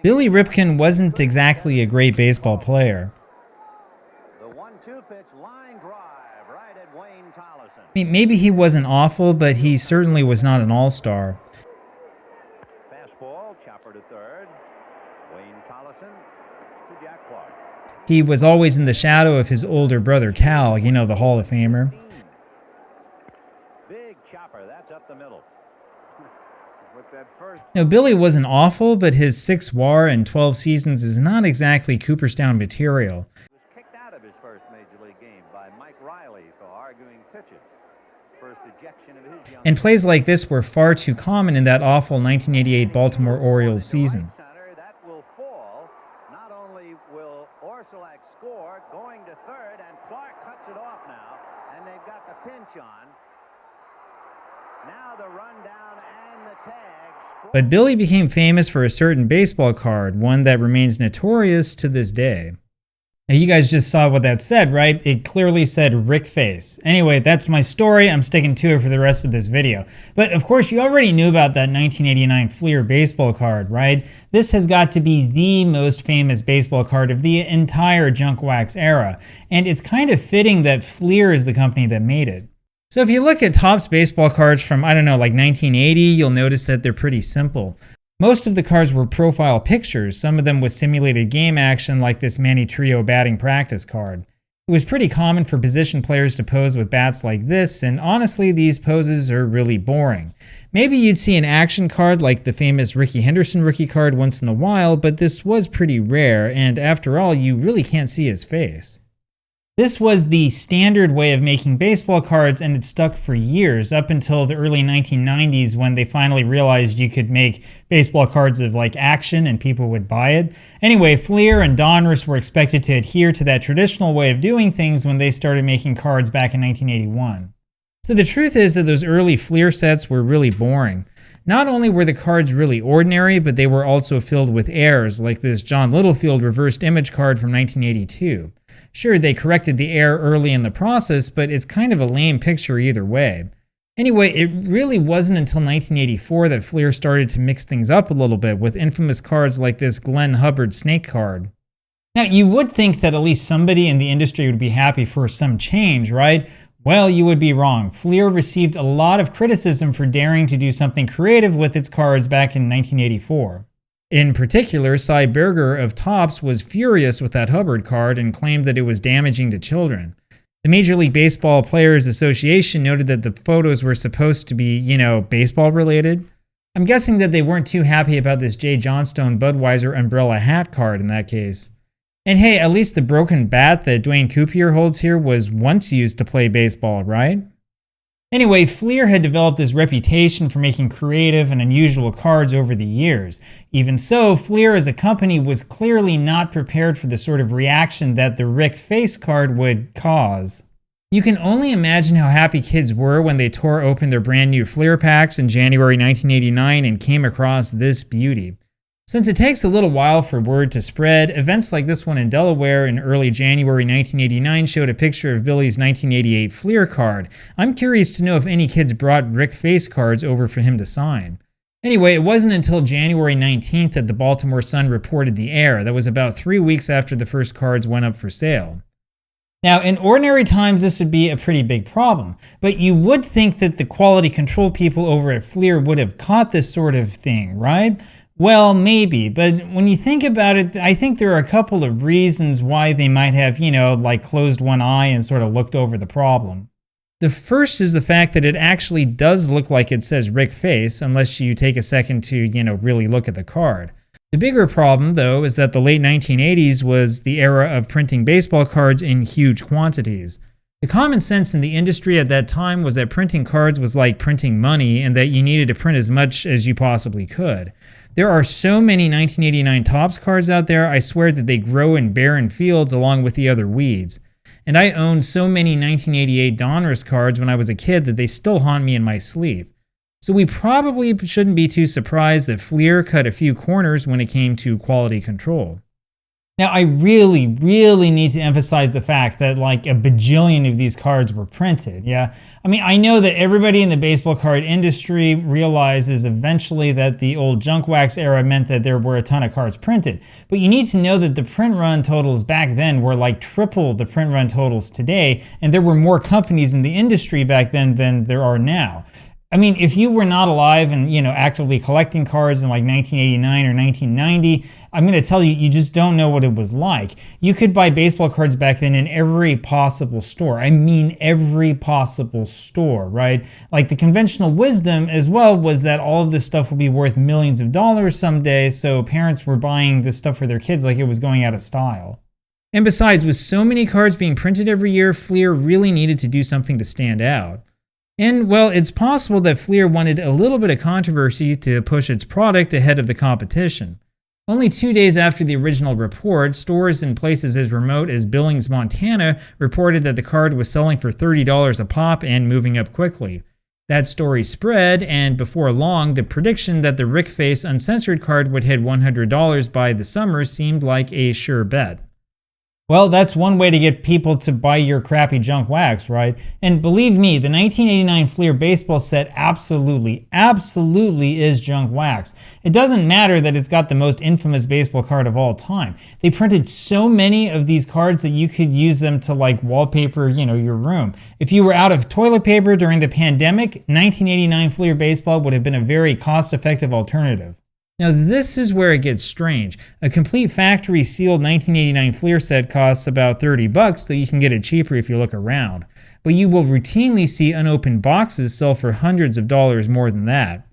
Billy Ripken wasn't exactly a great baseball player. The 1-2 pitch, line drive, right at Wayne Tollison. I mean, maybe he wasn't awful, but he certainly was not an all-star. Fastball, chopper to third. Wayne Tollison to Jack Clark. He was always in the shadow of his older brother Cal, you know, the Hall of Famer. Big chopper, that's up the middle. With that first. Now, Billy wasn't awful, but his 6 WAR and 12 seasons is not exactly Cooperstown material. He was kicked out of his first major league game by Mike Riley for arguing pitches. First ejection of his young. And plays like this were far too common in that awful 1988 Baltimore Orioles season. Center, that will fall. Not only will Orsolak score, going to third, and Clark cuts it off now, and they've got the pinch on. Now the rundown and the tag. But Billy became famous for a certain baseball card, one that remains notorious to this day. Now, you guys just saw what that said, right? It clearly said Rick Face. Anyway, that's my story. I'm sticking to it for the rest of this video. But of course, you already knew about that 1989 Fleer baseball card, right? This has got to be the most famous baseball card of the entire junk wax era. And it's kind of fitting that Fleer is the company that made it. So if you look at Topps baseball cards from, I don't know, like 1980, you'll notice that they're pretty simple. Most of the cards were profile pictures, some of them with simulated game action like this Manny Trio batting practice card. It was pretty common for position players to pose with bats like this, and honestly, these poses are really boring. Maybe you'd see an action card like the famous Rickey Henderson rookie card once in a while, but this was pretty rare, and after all, you really can't see his face. This was the standard way of making baseball cards, and it stuck for years, up until the early 1990s when they finally realized you could make baseball cards of like action and people would buy it. Anyway, Fleer and Donruss were expected to adhere to that traditional way of doing things when they started making cards back in 1981. So the truth is that those early Fleer sets were really boring. Not only were the cards really ordinary, but they were also filled with errors, like this John Littlefield reversed image card from 1982. Sure, they corrected the error early in the process, but it's kind of a lame picture either way. Anyway, it really wasn't until 1984 that Fleer started to mix things up a little bit with infamous cards like this Glenn Hubbard snake card. Now, you would think that at least somebody in the industry would be happy for some change, right? Well, you would be wrong. Fleer received a lot of criticism for daring to do something creative with its cards back in 1984. In particular, Cy Berger of Topps was furious with that Hubbard card and claimed that it was damaging to children. The Major League Baseball Players Association noted that the photos were supposed to be, baseball related. I'm guessing that they weren't too happy about this Jay Johnstone Budweiser umbrella hat card in that case. And hey, at least the broken bat that Dwayne Coopier holds here was once used to play baseball, right? Anyway, Fleer had developed this reputation for making creative and unusual cards over the years. Even so, Fleer as a company was clearly not prepared for the sort of reaction that the Rick Face card would cause. You can only imagine how happy kids were when they tore open their brand new Fleer packs in January 1989 and came across this beauty. Since it takes a little while for word to spread, events like this one in Delaware in early January 1989 showed a picture of Billy's 1988 Fleer card. I'm curious to know if any kids brought Rick Face cards over for him to sign. Anyway, it wasn't until January 19th that the Baltimore Sun reported the error. That was about 3 weeks after the first cards went up for sale. Now, in ordinary times, this would be a pretty big problem, but you would think that the quality control people over at Fleer would have caught this sort of thing, right? Well, maybe, but when you think about it, I think there are a couple of reasons why they might have, closed one eye and sort of looked over the problem. The first is the fact that it actually does look like it says Rick Face, unless you take a second to, really look at the card. The bigger problem, though, is that the late 1980s was the era of printing baseball cards in huge quantities. The common sense in the industry at that time was that printing cards was like printing money and that you needed to print as much as you possibly could. There are so many 1989 Topps cards out there, I swear that they grow in barren fields along with the other weeds. And I owned so many 1988 Donruss cards when I was a kid that they still haunt me in my sleep. So we probably shouldn't be too surprised that Fleer cut a few corners when it came to quality control. Now, I really, really need to emphasize the fact that like a bajillion of these cards were printed. Yeah. I mean, I know that everybody in the baseball card industry realizes eventually that the old junk wax era meant that there were a ton of cards printed. But you need to know that the print run totals back then were like triple the print run totals today. And there were more companies in the industry back then than there are now. I mean, if you were not alive and, actively collecting cards in like 1989 or 1990, I'm going to tell you, you just don't know what it was like. You could buy baseball cards back then in every possible store. I mean, every possible store, right? Like the conventional wisdom as well was that all of this stuff will be worth millions of dollars someday. So parents were buying this stuff for their kids like it was going out of style. And besides, with so many cards being printed every year, Fleer really needed to do something to stand out. And, well, it's possible that Fleer wanted a little bit of controversy to push its product ahead of the competition. Only 2 days after the original report, stores in places as remote as Billings, Montana, reported that the card was selling for $30 a pop and moving up quickly. That story spread, and before long, the prediction that the Rick Face Uncensored card would hit $100 by the summer seemed like a sure bet. Well, that's one way to get people to buy your crappy junk wax, right? And believe me, the 1989 Fleer baseball set absolutely is junk wax. It doesn't matter that it's got the most infamous baseball card of all time. They printed so many of these cards that you could use them to like wallpaper, your room. If you were out of toilet paper during the pandemic, 1989 Fleer baseball would have been a very cost-effective alternative. Now this is where it gets strange. A complete factory sealed 1989 Fleer set costs about $30, though you can get it cheaper if you look around. But you will routinely see unopened boxes sell for hundreds of dollars more than that.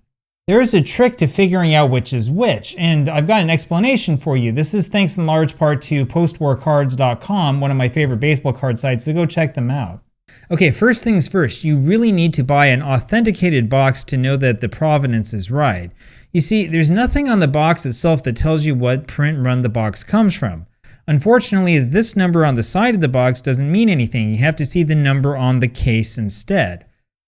There is a trick to figuring out which is which, and I've got an explanation for you. This is thanks in large part to postwarcards.com, one of my favorite baseball card sites, so go check them out. Okay, first things first, you really need to buy an authenticated box to know that the provenance is right. You see, there's nothing on the box itself that tells you what print run the box comes from. Unfortunately, this number on the side of the box doesn't mean anything. You have to see the number on the case instead.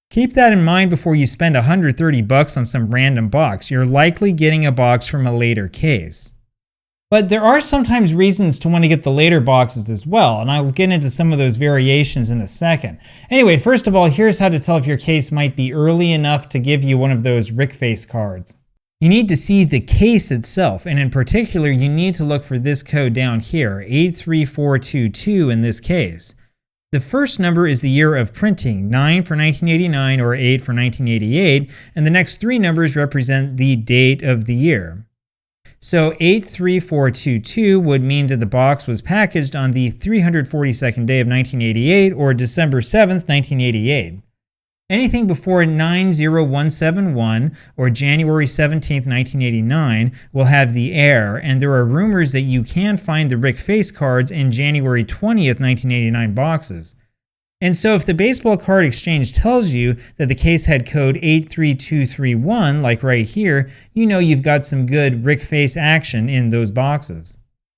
Keep that in mind before you spend $130 on some random box. You're likely getting a box from a later case. But there are sometimes reasons to want to get the later boxes as well, and I'll get into some of those variations in a second. Anyway, first of all, here's how to tell if your case might be early enough to give you one of those Rick Face cards. You need to see the case itself, and in particular, you need to look for this code down here, 83422 in this case. The first number is the year of printing, 9 for 1989 or 8 for 1988, and the next three numbers represent the date of the year. So 83422 would mean that the box was packaged on the 342nd day of 1988 or December 7th, 1988. Anything before 90171 or January 17th, 1989 will have the error, and there are rumors that you can find the Rick Face cards in January 20th, 1989 boxes. And so if the baseball card exchange tells you that the case had code 83231, like right here, you know you've got some good Rick Face action in those boxes.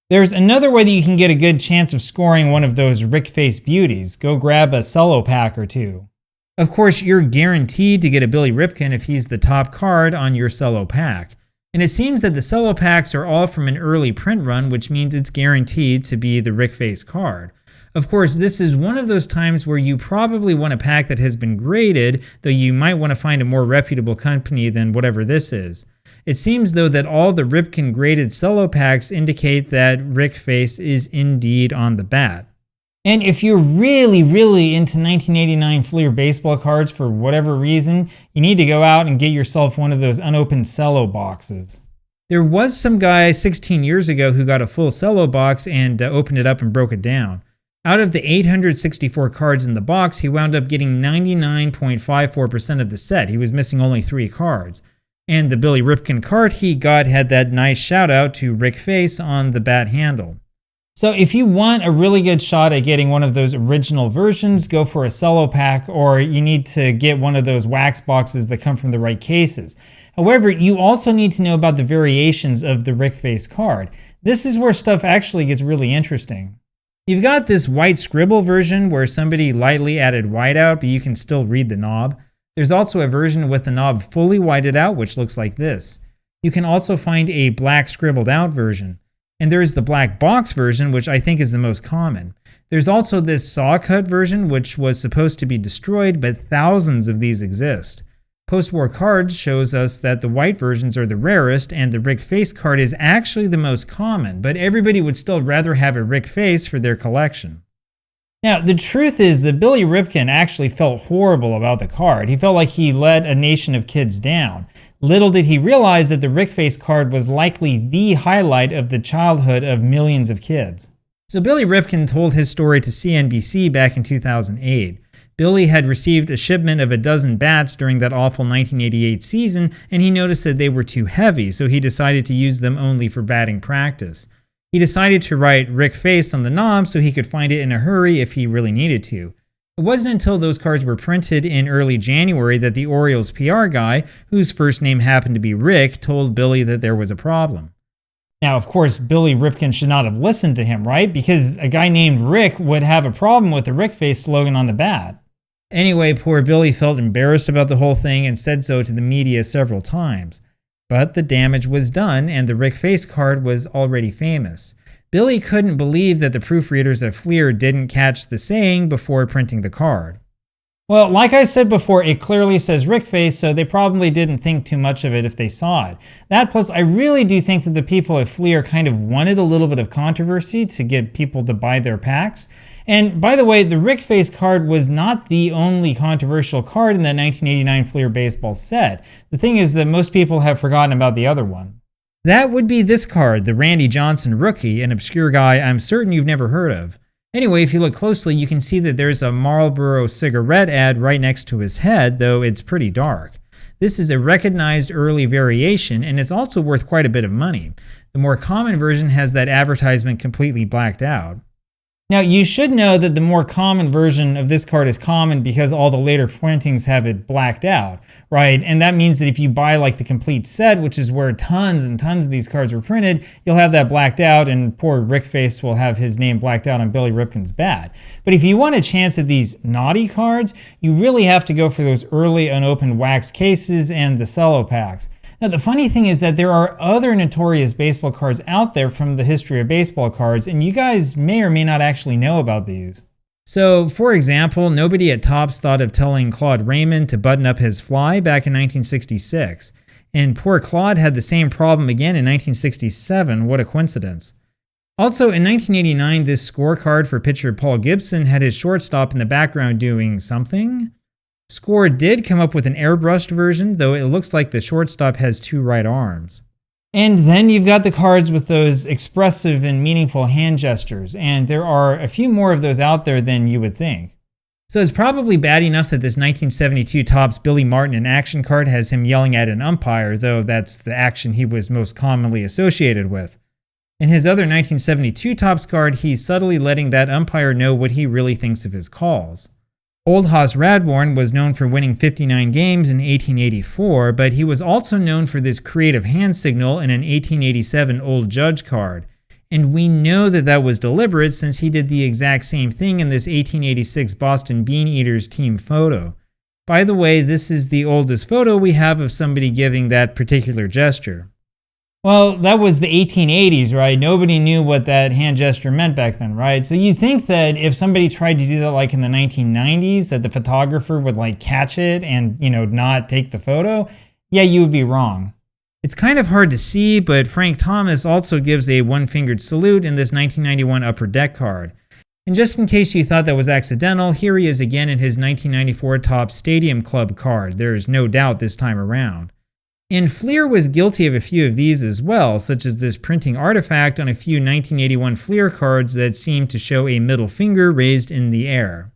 There's another way that you can get a good chance of scoring one of those Rick Face beauties. Go grab a cello pack or two. Of course, you're guaranteed to get a Billy Ripken if he's the top card on your cello pack. And it seems that the cello packs are all from an early print run, which means it's guaranteed to be the Rick Face card. Of course, this is one of those times where you probably want a pack that has been graded, though you might want to find a more reputable company than whatever this is. It seems, though, that all the Ripken graded cello packs indicate that Rick Face is indeed on the bat. And if you're really into 1989 Fleer baseball cards for whatever reason, you need to go out and get yourself one of those unopened cello boxes. There was some guy 16 years ago who got a full cello box and opened it up and broke it down. Out of the 864 cards in the box, he wound up getting 99.54% of the set. He was missing only 3 cards. And the Billy Ripken card he got had that nice shout out to Rick Face on the bat handle. So if you want a really good shot at getting one of those original versions, go for a cello pack, or you need to get one of those wax boxes that come from the right cases. However, you also need to know about the variations of the Rick Face card. This is where stuff actually gets really interesting. You've got this white scribble version where somebody lightly added whiteout, but you can still read the knob. There's also a version with the knob fully whited out, which looks like this. You can also find a black scribbled out version. And there is the black box version, which I think is the most common. There's also this saw cut version, which was supposed to be destroyed, but thousands of these exist. Post-war cards shows us that the white versions are the rarest, and the Rick Face card is actually the most common, but everybody would still rather have a Rick Face for their collection. Now, the truth is that Billy Ripken actually felt horrible about the card. He felt like he let a nation of kids down. Little did he realize that the Rick Face card was likely the highlight of the childhood of millions of kids. So Billy Ripken told his story to CNBC back in 2008. Billy had received a shipment of a dozen bats during that awful 1988 season, and he noticed that they were too heavy, so he decided to use them only for batting practice. He decided to write Rick Face on the knob so he could find it in a hurry if he really needed to. It wasn't until those cards were printed in early January that the Orioles PR guy, whose first name happened to be Rick, told Billy that there was a problem. Now, of course, Billy Ripken should not have listened to him, right? Because a guy named Rick would have a problem with the Rick Face slogan on the bat. Anyway, poor Billy felt embarrassed about the whole thing and said so to the media several times. But the damage was done, and the Rick Face card was already famous. Billy couldn't believe that the proofreaders at Fleer didn't catch the saying before printing the card. Well, like I said before, it clearly says Rick Face, so they probably didn't think too much of it if they saw it. That plus, I really do think that the people at Fleer kind of wanted a little bit of controversy to get people to buy their packs. And by the way, the Rick Face card was not the only controversial card in that 1989 Fleer baseball set. The thing is that most people have forgotten about the other one. That would be this card, the Randy Johnson rookie, an obscure guy I'm certain you've never heard of. Anyway, if you look closely, you can see that there's a Marlboro cigarette ad right next to his head, though it's pretty dark. This is a recognized early variation, and it's also worth quite a bit of money. The more common version has that advertisement completely blacked out. Now, you should know that the more common version of this card is common because all the later printings have it blacked out, right? And that means that if you buy like the complete set, which is where tons and tons of these cards were printed, you'll have that blacked out, and poor Rick Face will have his name blacked out on Billy Ripken's bat. But if you want a chance at these naughty cards, you really have to go for those early unopened wax cases and the cello packs. Now, the funny thing is that there are other Notorious baseball cards out there from the history of baseball cards, and you guys may or may not actually know about these. So, for example, nobody at Topps thought of telling Claude Raymond to button up his fly back in 1966. And poor Claude had the same problem again in 1967. What a coincidence. Also, in 1989, this scorecard for pitcher Paul Gibson had his shortstop in the background doing something. Score did come up with an airbrushed version, though it looks like the shortstop has two right arms. And then you've got the cards with those expressive and meaningful hand gestures, and there are a few more of those out there than you would think. So it's probably bad enough that this 1972 Topps Billy Martin in action card has him yelling at an umpire, though that's the action he was most commonly associated with. In his other 1972 Topps card, he's subtly letting that umpire know what he really thinks of his calls. Old Hoss Radbourne was known for winning 59 games in 1884, but he was also known for this creative hand signal in an 1887 Old Judge card. And we know that that was deliberate since he did the exact same thing in this 1886 Boston Bean Eaters team photo. By the way, this is the oldest photo we have of somebody giving that particular gesture. Well, that was the 1880s, right? Nobody knew what that hand gesture meant back then, right? So you'd think that if somebody tried to do that like in the 1990s, that the photographer would like catch it and, not take the photo. Yeah, you would be wrong. It's kind of hard to see, but Frank Thomas also gives a one-fingered salute in this 1991 Upper Deck card. And just in case you thought that was accidental, here he is again in his 1994 Topps Stadium Club card. There's no doubt this time around. And Fleer was guilty of a few of these as well, such as this printing artifact on a few 1981 Fleer cards that seem to show a middle finger raised in the air.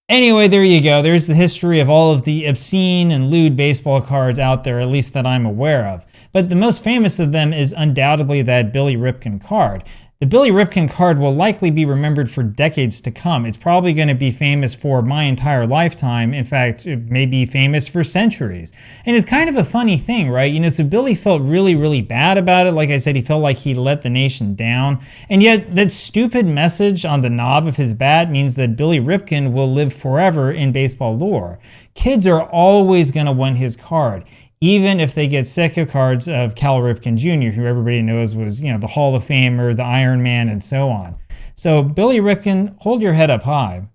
Anyway, there you go. There's the history of all of the obscene and lewd baseball cards out there, at least that I'm aware of. But the most famous of them is undoubtedly that Billy Ripken card. The Billy Ripken card will likely be remembered for decades to come. It's probably going to be famous for my entire lifetime. In fact, it may be famous for centuries. And it's kind of a funny thing, right? So Billy felt really, really bad about it. Like I said, he felt like he let the nation down. And yet that stupid message on the knob of his bat means that Billy Ripken will live forever in baseball lore. Kids are always going to want his card. even if they get sick of cards of Cal Ripken Jr., who everybody knows was, the Hall of Famer, the Iron Man, and so on. So Billy Ripken, hold your head up high.